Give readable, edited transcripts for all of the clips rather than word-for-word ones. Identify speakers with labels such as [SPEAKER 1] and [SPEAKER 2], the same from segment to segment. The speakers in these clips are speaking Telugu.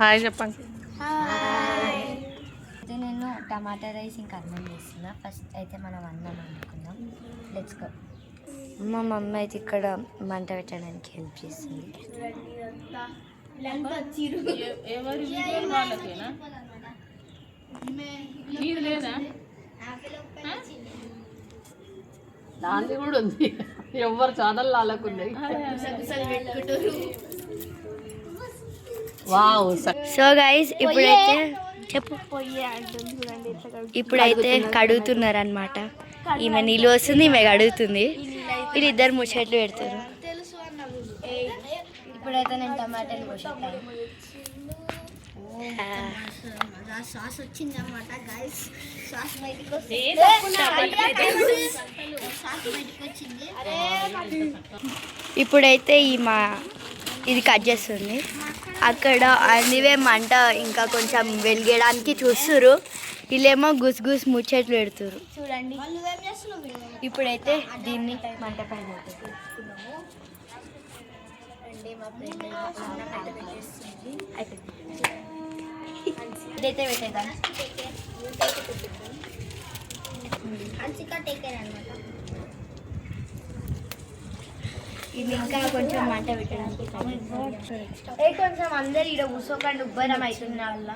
[SPEAKER 1] హాయ్ చెప్పండి.
[SPEAKER 2] అయితే నేను టమాటా రైస్ ఇంకా అన్నం చేస్తున్నా. ఫస్ట్ అయితే మనం అన్నం వండుకుందాం. Let's go. మా మమ్మీ అయితే ఇక్కడ మంట పెట్టడానికి హెల్ప్ చేస్తుంది.
[SPEAKER 1] దాన్ని కూడా ఉంది, ఎవరు ఛానల్ లాలకున్నాయి. వావ్.
[SPEAKER 2] సో గైస్ ఇప్పుడైతే చెప్పు, ఇప్పుడైతే కడుగుతున్నారు అనమాట. ఈమె నీళ్ళు వస్తుంది, ఈమె కడుగుతుంది. వీళ్ళిద్దరు ముచ్చట్లు పెడతారు. ఇప్పుడైతే నేను టమాటాలు పోసేస్తాను. సాస్ వచ్చింది అనమాట గైస్. సాస్ బయటికి వచ్చింది. ఇప్పుడైతే ఇది కట్ చేస్తుంది. అక్కడ అనివే మంట ఇంకా కొంచెం వెలిగేయడానికి చూస్తున్నారు. వీళ్ళేమో గుస్ ముచ్చట్లు పెడుతున్నారు చూడండి. ఇప్పుడైతే దీన్ని మంట పైన ఇదైతే పెట్టేద్దాం. ఇది ఇంకా కొంచెం మంట పెట్టడానికి కొంచెం అందరు ఇక్కడ కూర్చోకండి, ఉబ్బరం అవుతుంది వల్ల.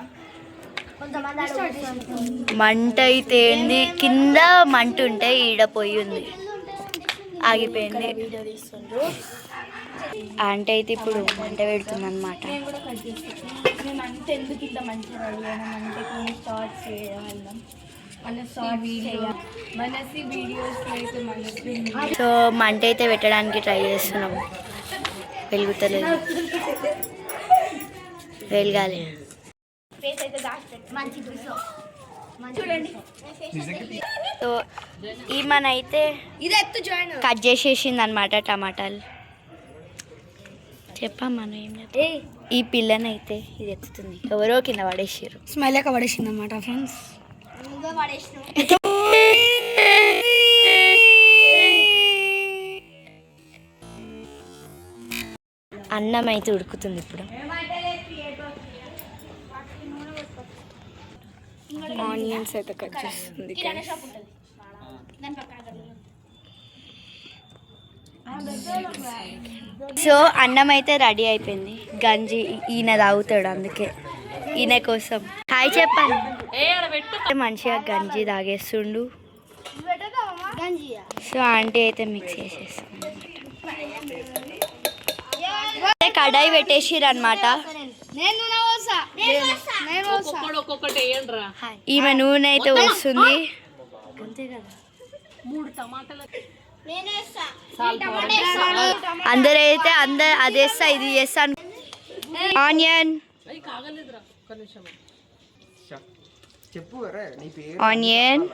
[SPEAKER 2] మంట అయితే ఏంది, కింద మంట ఉంటే ఈడ పొయ్యి ఉంది, ఆగిపోయింది. అంటే అయితే ఇప్పుడు మంట పెడుతుంది అనమాట. సో మంట అయితే పెట్టడానికి ట్రై చేస్తున్నాం, వెలుగుతలేదు, వెలగాలి. సో ఈమెనైతే కట్ చేసేసింది అనమాట టమాటాలు. చెప్పమ్మా ఏం లేదు. ఈ పిల్లనైతే ఇది ఎత్తుతుంది, ఎవరో కింద పడేసారు.
[SPEAKER 3] స్మైల్ లెక్క పడేసింది అనమాట ఫ్రెండ్స్.
[SPEAKER 2] అన్నం అయితే ఉడుకుతుంది ఇప్పుడు.
[SPEAKER 3] ఆనియన్స్ అయితే కట్ చేస్తుంది.
[SPEAKER 2] సో అన్నం అయితే రెడీ అయిపోయింది. గంజి ఈయన తాగుతాడు, అందుకే ఈయన కోసం హాయ్ చెప్పండి. మంచిగా గంజి తాగేస్తుండు. సో ఆంటీ అయితే మిక్స్ చేసేస్తుంది అనమాట. కడాయి పెట్టేసిరు అనమాట. ఈమె నూనె అయితే వస్తుంది. అందరైతే అది వేస్తా, ఇది చేస్తాను. ఆనియన్ ఆనియన్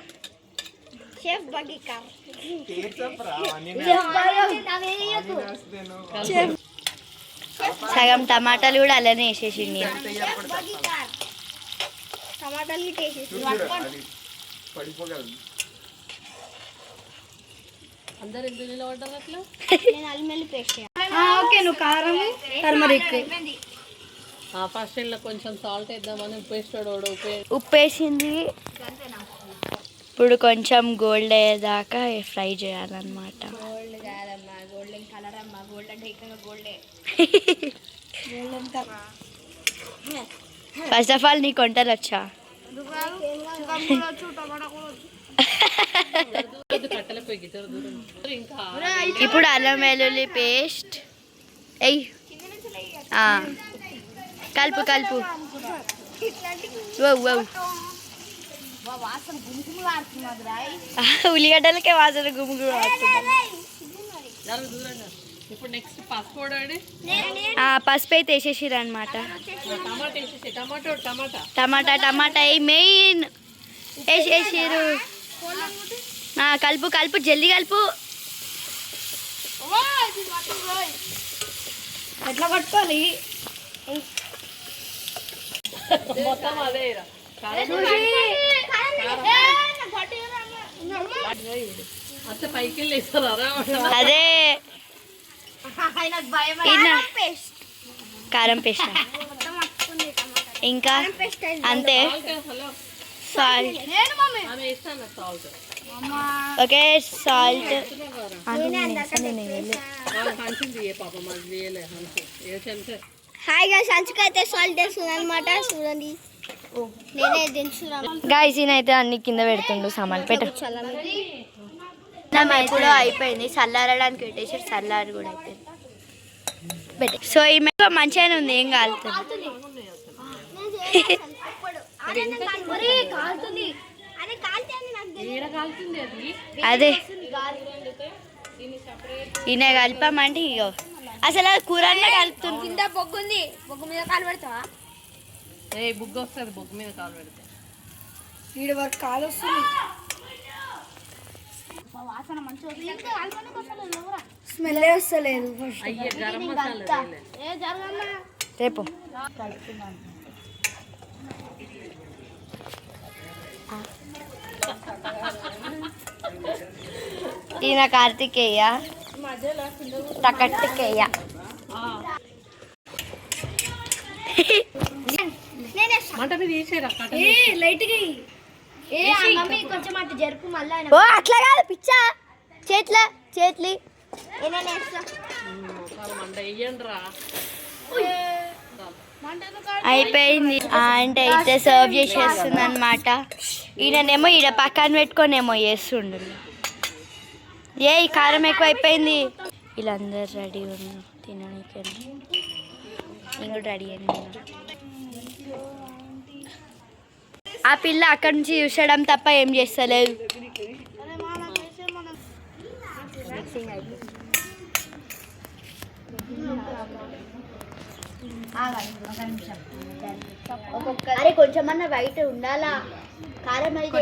[SPEAKER 2] సగం టమాటాలు కూడా అలానే వేసేసింది.
[SPEAKER 1] ఫస్ట్ కొంచెం సాల్ట్ వేద్దామని
[SPEAKER 2] ఉప్పేసింది. ఇప్పుడు కొంచెం గోల్డ్ అయ్యేదాకా ఫ్రై చేయాలన్నమాట. ఫస్ట్ ఆఫ్ ఆల్ నీకు వంటలు వచ్చా? ఇప్పుడు అల్లం వెల్లుల్లి పేస్ట్ ఎయ్, కలుపు కలుపు. ఉల్లిగడ్డలకే వాసన గుమ్ము. పసుపు అయితే వేసేసిరు అనమాట. టమాటా మెయిన్ వేసేసిరు. కలుపు కలుపు, జల్దీ కలుపు.
[SPEAKER 3] ఎట్లా పట్టుకోవాలి?
[SPEAKER 2] అదే కారం పేస్ట్. ఇంకా అంతే salt. Okay salt
[SPEAKER 3] hi guys అంచుకు అయితే సాల్ట్ వేస్తుంది అనమాట చూడండి నేనే దించున్నాను
[SPEAKER 2] గాయస్ ఈయనైతే అన్ని కింద పెడుతుండు సామాన్లు పెట్ట ఎప్పుడో అయిపోయింది చల్లారడానికి పెట్టేసి చల్లారి కూడా అయిపోయింది పెట్టే. సో ఈమె మంచిగానే ఉంది ఏం కాలుతుంది. అదే ఈయన కలిపామంటే ఇగో అసలు కూర కలుపుతుంది.
[SPEAKER 3] కింద బొగ్గు ఉంది బొగ్గు మీద కాలు పెడతావా
[SPEAKER 1] బుగ్గ వస్తుంది బుగ్గ మీద కాలు పెడితే
[SPEAKER 3] వీడి వరకు కాలు వస్తుంది స్మెల్ వస్తలేదు
[SPEAKER 1] అయ్యే గరం మసాలా
[SPEAKER 2] రేపు ఈయన కార్తికేయ టకట్టికేయ
[SPEAKER 1] మంట మీద వేసేరా
[SPEAKER 3] లైట్గా కొంచెం అటు జరుపు మళ్ళీ
[SPEAKER 2] ఓ అట్లా కాదు పిచ్చా చేతులు
[SPEAKER 1] మంట వేయండి రా
[SPEAKER 2] అయిపోయింది. అంటే అయితే సర్వ్ చేసేస్తుంది అనమాట. ఈయననేమో ఈడ పక్కన పెట్టుకొనేమో చేస్తుండు. ఏ ఈ కారం ఎక్కువ అయిపోయింది. వీళ్ళందరూ రెడీ ఉన్నారు తినడానికి. నేను కూడా రెడీ అయినా. ఆ పిల్ల అక్కడి నుంచి చూసడం తప్ప ఏం చేస్తలేదు. అరే కొంచెమన్నా బయట ఉండాలా కారం అయితే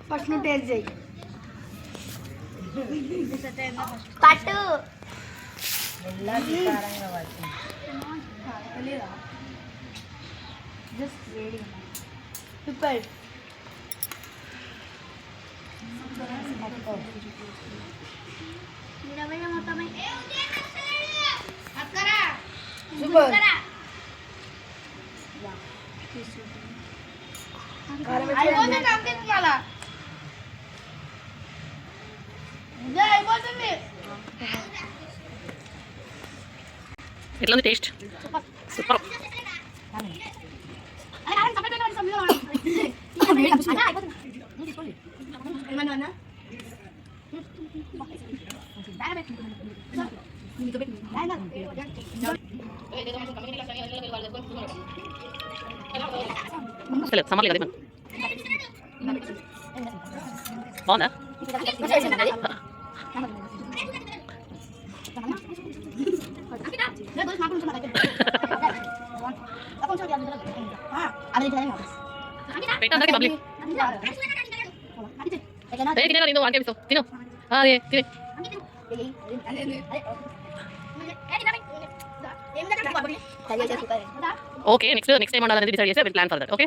[SPEAKER 3] ఫస్ట్ నువ్వు టేస్ట్ చేయి
[SPEAKER 2] పట్టు సూపర్.
[SPEAKER 3] సూపర్
[SPEAKER 1] ఎట్లా ఉంది టేస్ట్? సూపర్. సమ్మర్లే కదా బాగుందా? పెట్టండి పబ్లిక్ తినే తిను వానికి ఇస్తావు తిను తినే ఓకే నెక్స్ట్ టైం ఉండాలని డిసైడ్ చేసి ప్లాన్ ఫర్ దట్ ఓకే